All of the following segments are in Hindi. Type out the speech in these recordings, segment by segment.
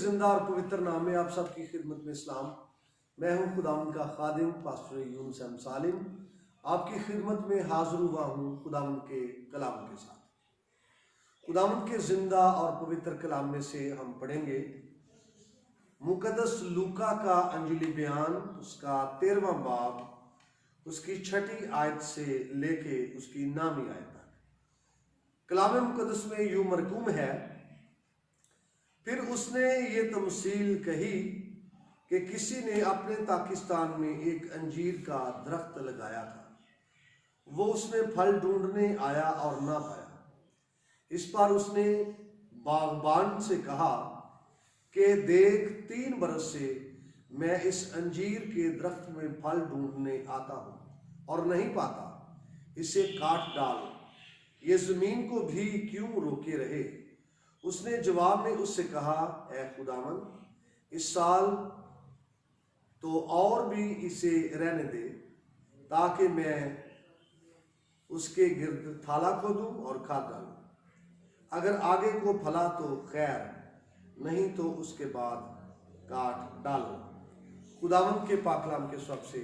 जिंदा और पवित्र नाम में आप सबकी खिदमत में इस्लाम। मैं हूं खुदावंद का खादिम पास्टर यूनुस अहमद सालिम, आपकी खिदमत में हाजिर हुआ हूं खुदावंद के कलाम के साथ। खुदावंद के जिंदा और पवित्र कलाम में से हम पढ़ेंगे मुकद्दस लूका का अंजलि बयान, उसका 13वां बाब, उसकी 6ठी आयत से लेके उसकी 9वीं आयत तक। कलाम मुकद्दस में यूं मरकूम है, फिर उसने ये तमसील कही कि किसी ने अपने पाकिस्तान में एक अंजीर का दरख्त लगाया था। वो उसमें फल ढूंढने आया और ना पाया। इस पर उसने बागबान से कहा कि देख, 3 बरस से मैं इस अंजीर के दरख्त में फल ढूंढने आता हूँ और नहीं पाता। इसे काट डाल, ये जमीन को भी क्यों रोके रहे। उसने जवाब में उससे कहा, ऐ खुदावंद, इस साल तो और भी इसे रहने दे, ताकि मैं उसके गिर्द थाला खोदूं और खाद डालूं। अगर आगे को फला तो खैर, नहीं तो उसके बाद काट डालो। खुदावंद के पाकलाम के सब से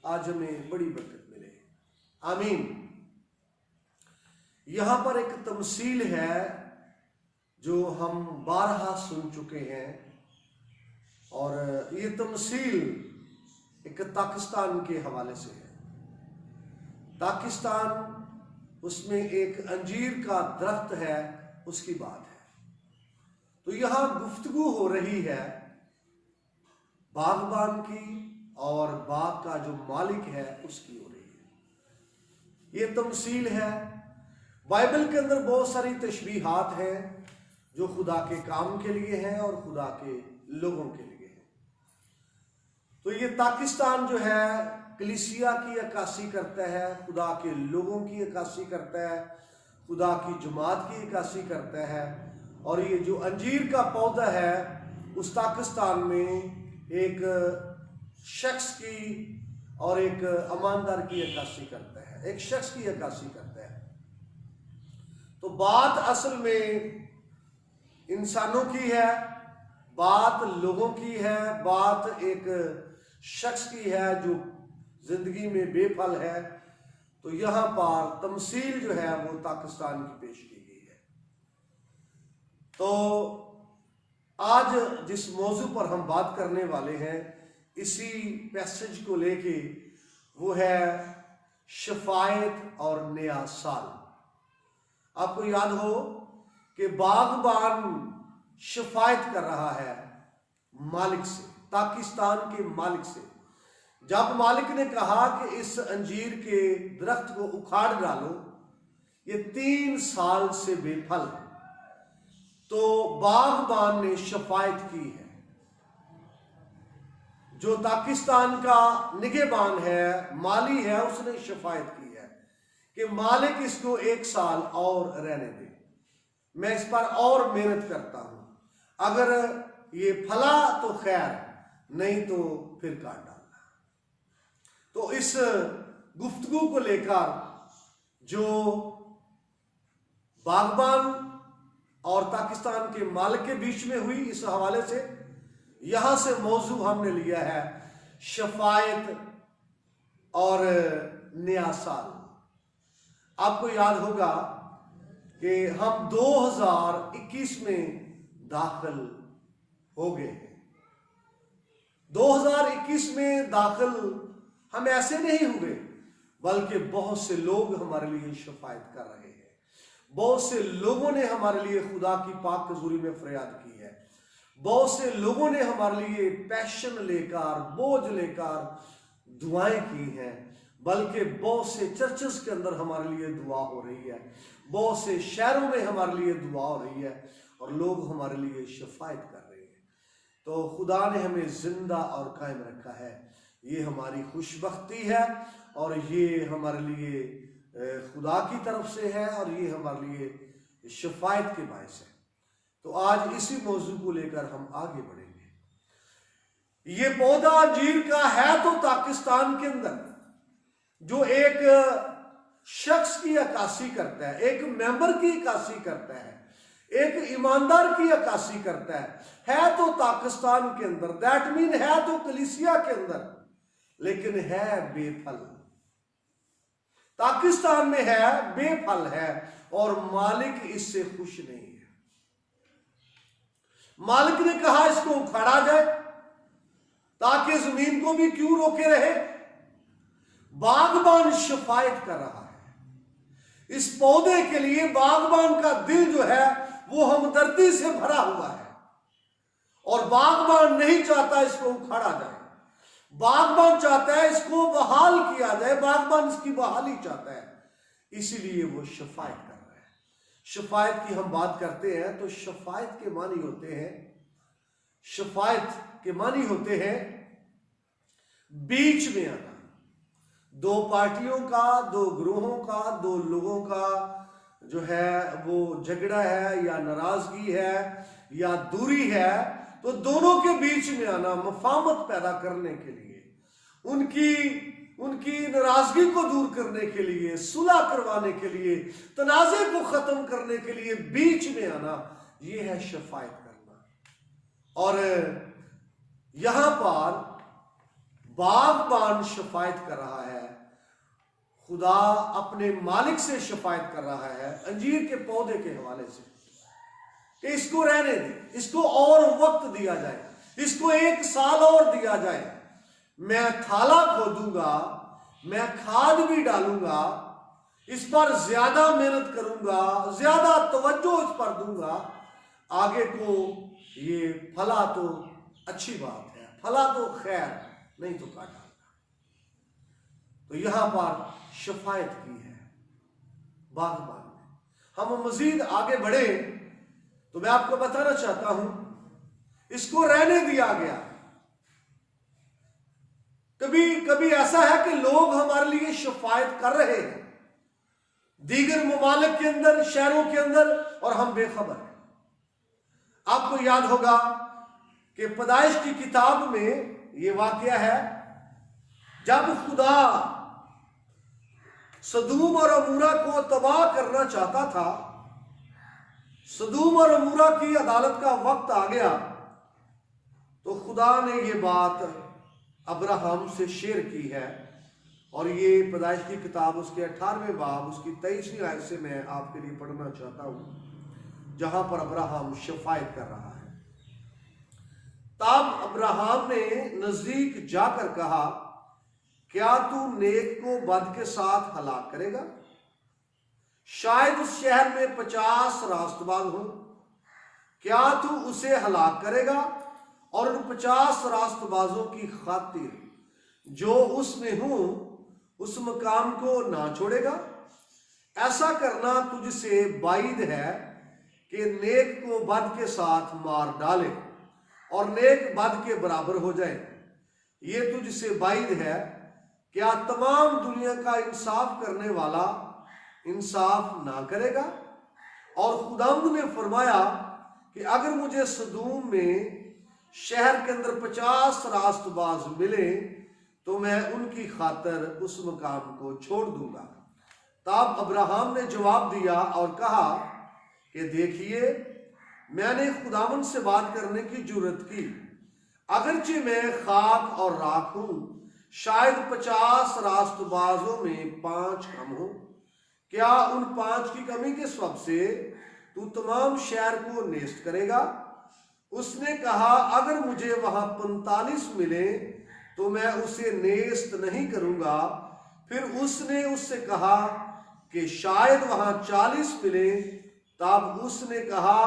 आज हमें बड़ी बरकत मिले, आमीन। यहां पर एक तमसील है जो हम बारहा सुन चुके हैं, और ये तमसील एक पाकिस्तान के हवाले से है। पाकिस्तान, उसमें एक अंजीर का दरख्त है, उसकी बात है। तो यहां गुफ्तगू हो रही है बागबान की, और बाग का जो मालिक है उसकी हो रही है। ये तमसील है। बाइबल के अंदर बहुत सारी तशबीहात हैं जो खुदा के काम के लिए हैं और खुदा के लोगों के लिए हैं। तो ये पाकिस्तान जो है कलीसिया की अक्कासी करता है, खुदा के लोगों की अक्कासी करता है, खुदा की जमात की अक्कासी करता है। और ये जो अंजीर का पौधा है, उस पाकिस्तान में एक शख्स की और एक ईमानदार की अक्कासी करता है, एक शख्स की अक्कासी करता है। तो बात असल में इंसानों की है, बात लोगों की है, बात एक शख्स की है जो जिंदगी में बेफल है। तो यहां पर तमसील जो है वो पाकिस्तान की पेश की गई है। तो आज जिस मौजू पर हम बात करने वाले हैं, इसी पैसेज को लेके, वो है शफायत और नया साल। आपको याद हो कि बागबान शफायत कर रहा है मालिक से, पाकिस्तान के मालिक से। जब मालिक ने कहा कि इस अंजीर के दरख्त को उखाड़ डालो, ये 3 साल से बेफल है, तो बागबान ने शफायत की है। जो पाकिस्तान का निगहबान है, माली है, उसने शफायत की है कि मालिक इसको 1 साल और रहने दे, मैं इस पर और मेहनत करता हूं। अगर ये फला तो खैर, नहीं तो फिर काट डालना। तो इस गुफ्तगू को लेकर जो बागबान और पाकिस्तान के मालिक के बीच में हुई, इस हवाले से यहां से मौजू हमने लिया है शफायत और नया साल। आपको याद होगा कि हम 2021 में दाखिल हो गए हैं। 2021 में दाखिल हम ऐसे नहीं हुए, बल्कि बहुत से लोग हमारे लिए शफायत कर रहे हैं। बहुत से लोगों ने हमारे लिए खुदा की पाक हजूरी में फरियाद की है। बहुत से लोगों ने हमारे लिए पैशन लेकर, बोझ लेकर दुआएं की हैं। बल्कि बहुत से चर्चेस के अंदर हमारे लिए दुआ हो रही है, बहुत से शहरों में हमारे लिए दुआ हो रही है, और लोग हमारे लिए शफायत कर रहे हैं। तो खुदा ने हमें जिंदा और कायम रखा है। ये हमारी खुशबख्ती है, और ये हमारे लिए खुदा की तरफ से है, और ये हमारे लिए शफायत के बायस है। तो आज इसी मौजू को लेकर हम आगे बढ़ेंगे। ये पौधा अंजीर का है तो पाकिस्तान के अंदर, जो एक शख्स की अक्कासी करता है, एक मेंबर की अक्कासी करता है, एक ईमानदार की अक्कासी करता है तो पाकिस्तान के अंदर, दैट मीन है तो कलीसिया के अंदर, लेकिन है बेफल। पाकिस्तान में है, बेफल है, और मालिक इससे खुश नहीं है। मालिक ने कहा इसको उखाड़ा जाए ताकि जमीन को भी क्यों रोके रहे। बागबान शफायत कर रहा है इस पौधे के लिए। बागबान का दिल जो है वो हमदर्दी से भरा हुआ है, और बागबान नहीं चाहता इसको उखाड़ा जाए। बागबान चाहता है इसको बहाल किया जाए, बागबान इसकी बहाली चाहता है, इसीलिए वो शफायत कर रहा है। शफायत की हम बात करते हैं तो शफायत के मानी होते हैं, शफायत के मानी होते हैं बीच में आना। दो पार्टियों का, दो ग्रोहों का, दो लोगों का जो है वो झगड़ा है या नाराजगी है या दूरी है, तो दोनों के बीच में आना, मफाहमत पैदा करने के लिए, उनकी नाराजगी को दूर करने के लिए, सुलह करवाने के लिए, तनाज़े को खत्म करने के लिए बीच में आना, ये है शफायत करना। और यहां पर बागबान शफायत कर रहा है, खुदा अपने मालिक से शफायत कर रहा है अंजीर के पौधे के हवाले से कि इसको रहने दे, इसको और वक्त दिया जाए, इसको 1 साल और दिया जाए। मैं थाला खोदूंगा, मैं खाद भी डालूंगा, इस पर ज्यादा मेहनत करूंगा, ज्यादा तवज्जो इस पर दूंगा, आगे को ये फला तो अच्छी बात है, फला तो खैर, नहीं तो काटा। तो यहां पर शफायत की है बागबान ने। हम मजीद आगे बढ़े तो मैं आपको बताना चाहता हूं, इसको रहने दिया गया। कभी कभी ऐसा है कि लोग हमारे लिए शफायत कर रहे हैं दीगर ममालिक के अंदर, शहरों के अंदर, और हम बेखबर हैं। आपको याद होगा कि पैदाइश की किताब में यह वाकया है, जब खुदा सदूम और अमूरा को तबाह करना चाहता था, सदूम और अमूरा की अदालत का वक्त आ गया, तो खुदा ने यह बात अब्राहम से शेयर की है। और ये पैदाइश की किताब उसके 18वें बाब उसकी 23वीं आयत से मैं आपके लिए पढ़ना चाहता हूं, जहां पर अब्राहम शफायत कर रहा है। तब अब्राहम ने नजदीक जाकर कहा, क्या तू नेक को बद के साथ हलाक करेगा? शायद उस शहर में 50 रास्तबाज हो, क्या तू उसे हलाक करेगा और उन 50 रास्तबाजों की खातिर जो उसमें हो उस मकाम को ना छोड़ेगा? ऐसा करना तुझसे बाइद है कि नेक को बद के साथ मार डाले और नेक बद के बराबर हो जाए। ये तुझसे बाइद है। क्या तमाम दुनिया का इंसाफ करने वाला इंसाफ ना करेगा? और खुदावंद ने फरमाया कि अगर मुझे सदूम में शहर के अंदर 50 रास्तबाज मिले तो मैं उनकी खातिर उस मकाम को छोड़ दूंगा। तब अब्राहम ने जवाब दिया और कहा कि देखिए, मैंने खुदावंद से बात करने की जुर्रत की, अगरचे मैं खाक और राख हूं, शायद 50 रास्तबाजों में 5 कम हो। क्या उन 5 की कमी के सबब से तू तमाम शहर को नेस्त करेगा? उसने कहा, अगर मुझे वहां 45 मिले तो मैं उसे नेस्त नहीं करूंगा। फिर उसने उससे कहा कि शायद वहां 40 मिले। तब उसने कहा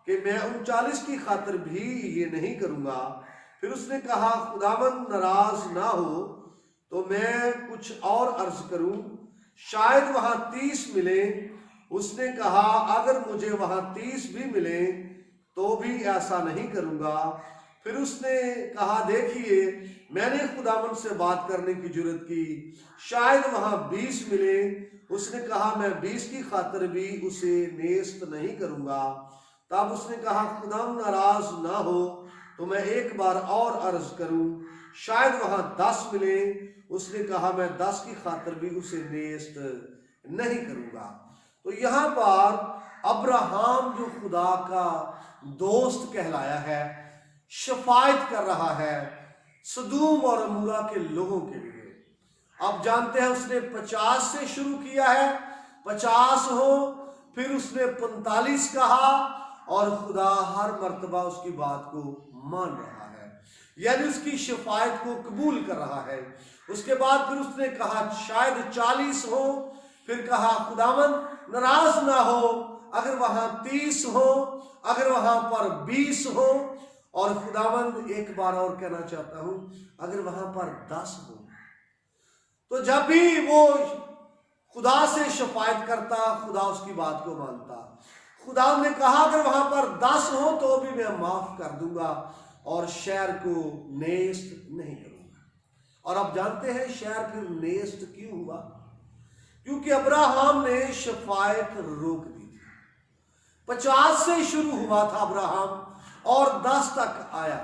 कि मैं उन 40 की खातिर भी ये नहीं करूंगा। फिर उसने कहा, खुदावंद नाराज ना हो तो मैं कुछ और अर्ज करूं, शायद वहां 30 मिले। उसने कहा, अगर मुझे वहां 30 भी मिले तो भी ऐसा नहीं करूंगा। फिर उसने कहा, देखिए, मैंने खुदावंद से बात करने की जुर्रत की, शायद वहां 20 मिले। उसने कहा, मैं 20 की खातिर भी उसे नेस्त नहीं करूंगा। तब उसने कहा, खुदावंद नाराज ना हो तो मैं एक बार और अर्ज करूं, शायद वहां 10 मिले। उसने कहा, मैं 10 की खातिर भी उसे नेस्त नहीं करूंगा। तो यहां पर अब्राहम जो खुदा का दोस्त कहलाया है, शफायत कर रहा है सदूम और अमूरा के लोगों के लिए। आप जानते हैं उसने 50 से शुरू किया है, 50 हो, फिर उसने 45 कहा और खुदा हर मर्तबा उसकी बात को मान रहा है, यानी उसकी शफायत को कबूल कर रहा है। उसके बाद फिर उसने कहा शायद 40 हो, फिर कहा खुदावंद नाराज ना हो अगर वहां 30 हो, अगर वहां पर 20 हो, और खुदावंद एक बार और कहना चाहता हूं अगर वहां पर 10 हो। तो जब भी वो खुदा से शफायत करता, खुदा उसकी बात को मानता। खुदा ने कहा अगर वहां पर 10 हो तो भी मैं माफ कर दूंगा और शहर को नेस्त नहीं करूंगा। और आप जानते हैं शहर फिर नेस्त क्यों हुआ? क्योंकि अब्राहम ने शफायत रोक दी थी। 50 से शुरू हुआ था अब्राहम और 10 तक आया।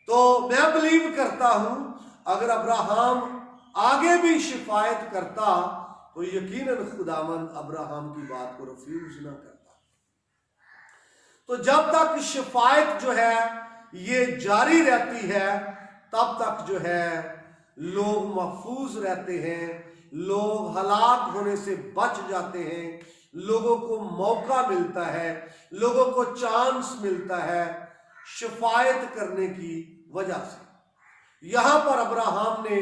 तो मैं बिलीव करता हूं अगर अब्राहम आगे भी शिफायत करता तो यकीनन खुदावंद अब्राहम की बात को रिफ्यूज ना करता। तो जब तक शिफायत जो है ये जारी रहती है तब तक जो है लोग महफूज रहते हैं, लोग हलाक होने से बच जाते हैं, लोगों को मौका मिलता है, लोगों को चांस मिलता है शिफायत करने की वजह से। यहां पर अब्राहम ने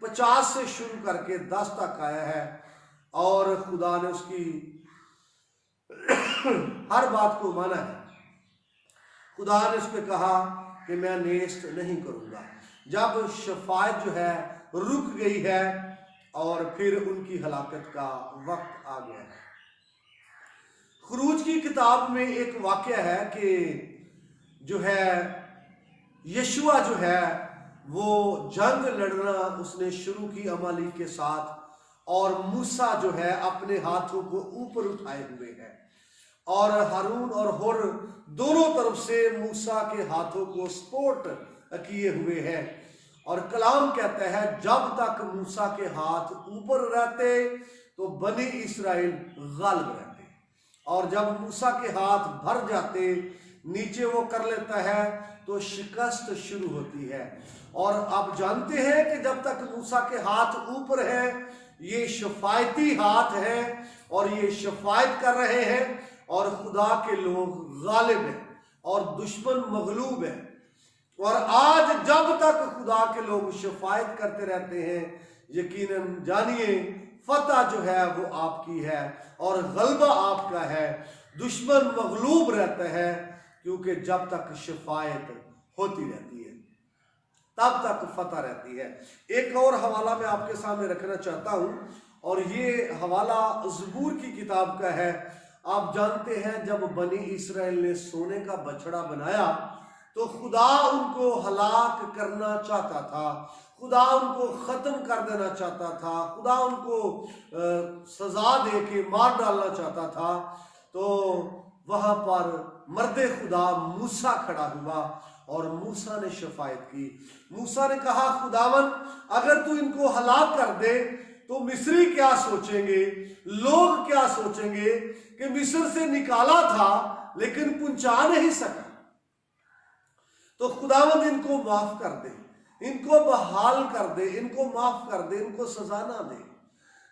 50 से शुरू करके 10 तक आया है और खुदा ने उसकी हर बात को माना है। खुदा ने उसको कहा कि मैं नेस्त नहीं करूंगा। जब शफायत जो है रुक गई है और फिर उनकी हलाकत का वक्त आ गया है। खुरूज की किताब में एक वाकया है कि जो है यशुआ जो है वो जंग लड़ना उसने शुरू की अमालेक के साथ, और मूसा जो है अपने हाथों को ऊपर उठाए हुए है और हारून और हुर दोनों तरफ से मूसा के हाथों को सपोर्ट किए हुए हैं। और कलाम कहता है जब तक मूसा के हाथ ऊपर रहते तो बनी इस्राएल गालिब रहते, और जब मूसा के हाथ भर जाते नीचे वो कर लेता है तो शिकस्त शुरू होती है। और आप जानते हैं कि जब तक मूसा के हाथ ऊपर है ये शफायती हाथ है और ये शफायत कर रहे हैं और खुदा के लोग गालिब हैं और दुश्मन मगलूब है। और आज जब तक खुदा के लोग शफायत करते रहते हैं यकीनन जानिए फतह जो है वो आपकी है और गलबा आपका है। दुश्मन मगलूब रहता है क्योंकि जब तक शफायत होती रहती है तब तक फतह रहती है। एक और हवाला मैं आपके सामने रखना चाहता हूं और ये हवाला ज़बूर की किताब का है। आप जानते हैं जब बनी इस्राएल ने सोने का बछड़ा बनाया तो खुदा उनको हलाक करना चाहता था, खुदा उनको खत्म कर देना चाहता था, खुदा उनको सजा दे के मार डालना चाहता था। तो वहां पर मर्दे खुदा मूसा खड़ा हुआ और मूसा ने शफायत की। मूसा ने कहा खुदावन अगर तू इनको हलाक कर दे तो मिस्री क्या सोचेंगे, लोग क्या सोचेंगे कि मिस्र से निकाला था लेकिन पहुंचा नहीं सका। तो खुदावंद इनको माफ कर दे, इनको बहाल कर दे, इनको माफ कर दे, इनको सजा ना दे।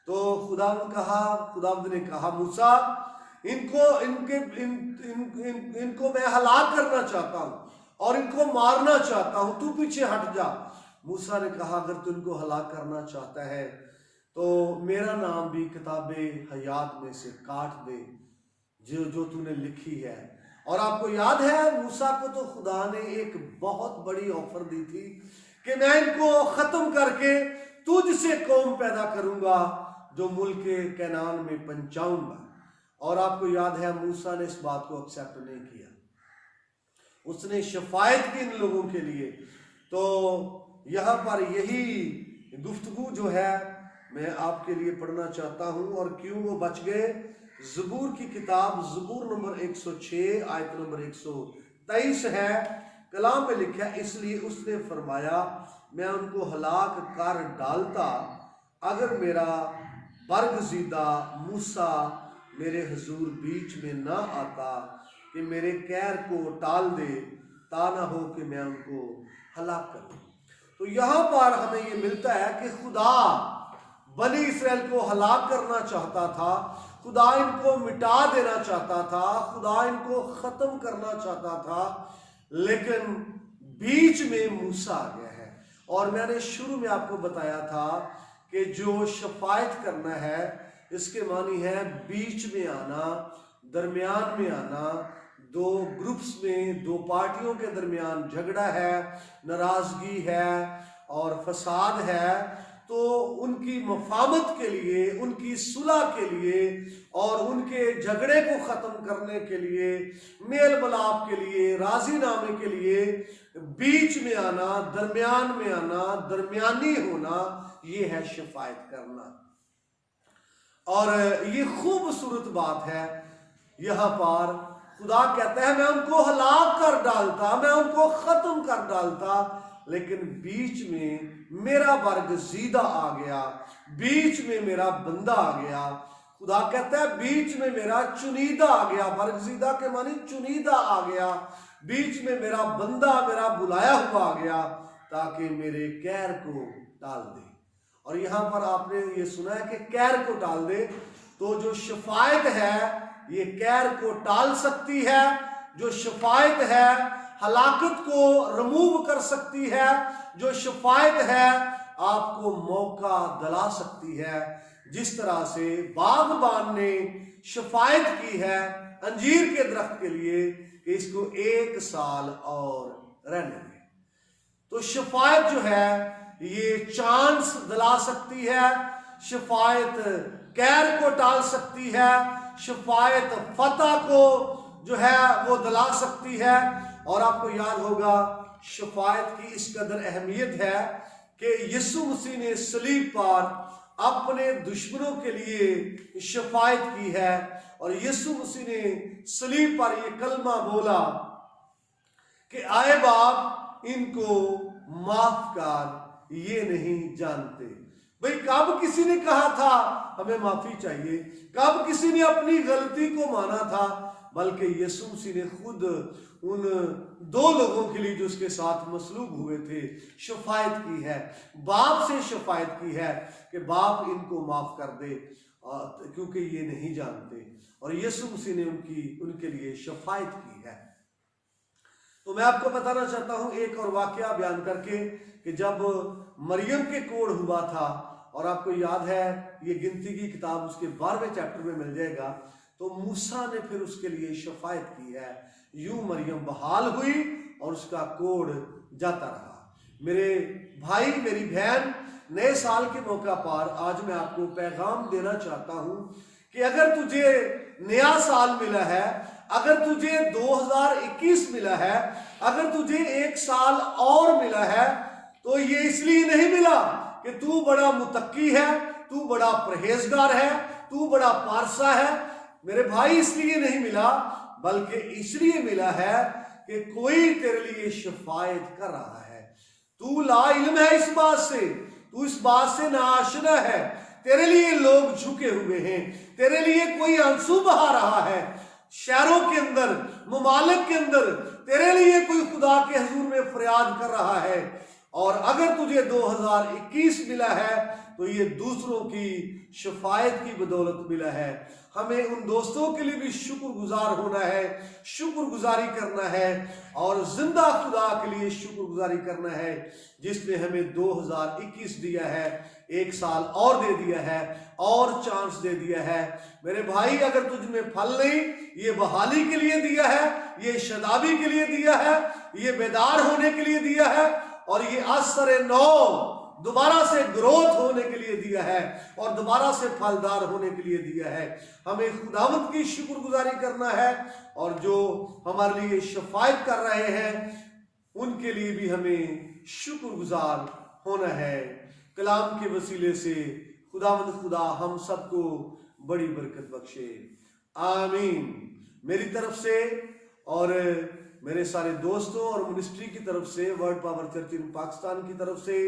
तो खुदावंद ने कहा मूसा इनको मैं हलाक करना चाहता हूं और इनको मारना चाहता हूं, तू पीछे हट जा। मूसा ने कहा अगर तू इनको हलाक करना चाहता है तो मेरा नाम भी किताबे हयात में से काट दे जो तूने लिखी है। और आपको याद है मूसा को तो खुदा ने एक बहुत बड़ी ऑफर दी थी कि मैं इनको खत्म करके तुझसे कौम पैदा करूंगा जो मुल्क कैनान में पहुंचाऊंगा। और आपको याद है मूसा ने इस बात को एक्सेप्ट नहीं किया, उसने शफायत की इन लोगों के लिए। तो यहां पर यही गुफ्तगू जो है मैं आपके लिए पढ़ना चाहता हूं और क्यों वो बच गए। ज़बूर की किताब ज़बूर नंबर 106 आयत नंबर 123 है। कलाम में लिखा है इसलिए उसने फरमाया मैं उनको हलाक कर डालता अगर मेरा बरगज़ीदा मूसा मेरे हुजूर बीच में ना आता कि मेरे कैर को टाल दे, ता ना हो कि मैं उनको हलाक करूं। तो यहां पर हमें ये मिलता है कि खुदा बनी इसराइल को हलाक करना चाहता था, खुदा इनको मिटा देना चाहता था, खुदा इनको खत्म करना चाहता था, लेकिन बीच में मूसा आ गया है। और मैंने शुरू में आपको बताया था कि जो शफायत करना है इसके मानी है बीच में आना, दरमियान में आना, दो ग्रुप्स में, दो पार्टियों के दरमियान झगड़ा है, नाराजगी है और फसाद है, तो उनकी मफामत के लिए, उनकी सुलह के लिए और उनके झगड़े को खत्म करने के लिए, मेल मिलाप के लिए, राजीनामे के लिए बीच में आना, दरमियान में आना, दरमियानी होना, ये है शफायत करना। और ये खूबसूरत बात है। यहां पर खुदा कहता है मैं उनको हलाक कर डालता, मैं उनको खत्म कर डालता, लेकिन बीच में मेरा बरगजीदा आ गया, बीच में मेरा बंदा आ गया। खुदा कहता है बीच में मेरा चुनीदा आ गया, बरगजीदा के मानी चुनीदा आ गया, बीच में मेरा बंदा, मेरा बुलाया हुआ आ गया, ताकि मेरे कैर को टाल दे। और यहां पर आपने ये सुना है कि कैर को टाल दे, तो जो शफायत है ये कैर को टाल सकती है, जो शफायत है हलाकत को रिमूव कर सकती है, जो शफायत है आपको मौका दिला सकती है। जिस तरह से बागबान ने शफायत की है अंजीर के दरख्त के लिए कि इसको 1 साल और रहने दें, तो शफायत जो है ये चांस दिला सकती है, शफायत कैर को टाल सकती है, शफायत फतह को जो है वो दिला सकती है। और आपको याद होगा शफायत की इस कदर अहमियत है कि यीशु मसीह ने सलीब पर अपने दुश्मनों के लिए शफायत की है, और यीशु मसीह ने सलीब पर ये कलमा बोला कि आए बाप इनको माफ कर, ये नहीं जानते। भाई कब किसी ने कहा था हमें माफी चाहिए, कब किसी ने अपनी गलती को माना था, बल्कि यीशु मसीह ने खुद उन 2 लोगों के लिए जो उसके साथ मसलूब हुए थे शफायत की है, बाप से शफायत की है कि बाप इनको माफ कर दे क्योंकि ये नहीं जानते, और यीशु मसीह ने उनके लिए शफायत की है। तो मैं आपको बताना चाहता हूं एक और वाकया बयान करके कि जब मरियम के कोढ़ हुआ था, और आपको याद है ये गिनती की किताब उसके 12वें चैप्टर में मिल जाएगा, तो मूसा ने फिर उसके लिए शफायत की है। यूं मरियम बहाल हुई और उसका कोढ़ जाता रहा। मेरे भाई मेरी बहन, नए साल के मौका पर आज मैं आपको पैगाम देना चाहता हूं कि अगर तुझे नया साल मिला है, अगर तुझे 2021 मिला है, अगर तुझे 1 साल और मिला है, तो ये इसलिए नहीं मिला कि तू बड़ा मुतक्की है, तू बड़ा परहेजगार है, तू बड़ा पारसा है। मेरे भाई इसलिए नहीं मिला, बल्कि इसलिए मिला है कि कोई तेरे लिए शफायत कर रहा है। तू ला इल्म है इस बात से, तू इस बात से नाआशना है, तेरे लिए लोग झुके हुए हैं, तेरे लिए कोई आंसू बहा रहा है, शहरों के अंदर, ममालिक के अंदर तेरे लिए कोई खुदा के हुजूर में फरियाद कर रहा है। और अगर तुझे 2021 मिला है तो ये दूसरों की शफायत की बदौलत मिला है। हमें उन दोस्तों के लिए भी शुक्रगुजार होना है, शुक्रगुजारी करना है, और जिंदा खुदा के लिए शुक्रगुजारी करना है जिसने हमें 2021 दिया है, 1 साल और दे दिया है, और चांस दे दिया है। मेरे भाई अगर तुझ में फल नहीं, ये बहाली के लिए दिया है, ये शदाबी के लिए दिया है, ये बेदार होने के लिए दिया है, और ये असर नौ दोबारा से ग्रोथ होने के लिए दिया है, और दोबारा से फलदार होने के लिए दिया है। हमें खुदावंत की शुक्रगुजारी करना है, और जो हमारे लिए शफायत कर रहे हैं उनके लिए भी हमें शुक्रगुजार होना है। कलाम के वसीले से खुदावंद खुदा हम सबको बड़ी बरकत बख्शे, आमीन। मेरी तरफ से और मेरे सारे दोस्तों और मिनिस्ट्री की तरफ से, वर्ल्ड पावर चर्च इन पाकिस्तान की तरफ से,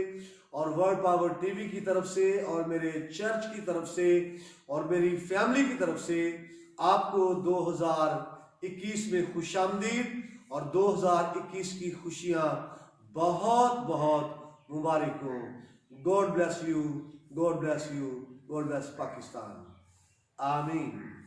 और वर्ल्ड पावर टीवी की तरफ से, और मेरे चर्च की तरफ से, और मेरी फैमिली की तरफ से आपको 2021 में खुशामदीद और 2021 की खुशियां बहुत बहुत मुबारक हो। God bless you, God bless you, God bless Pakistan. आमीन।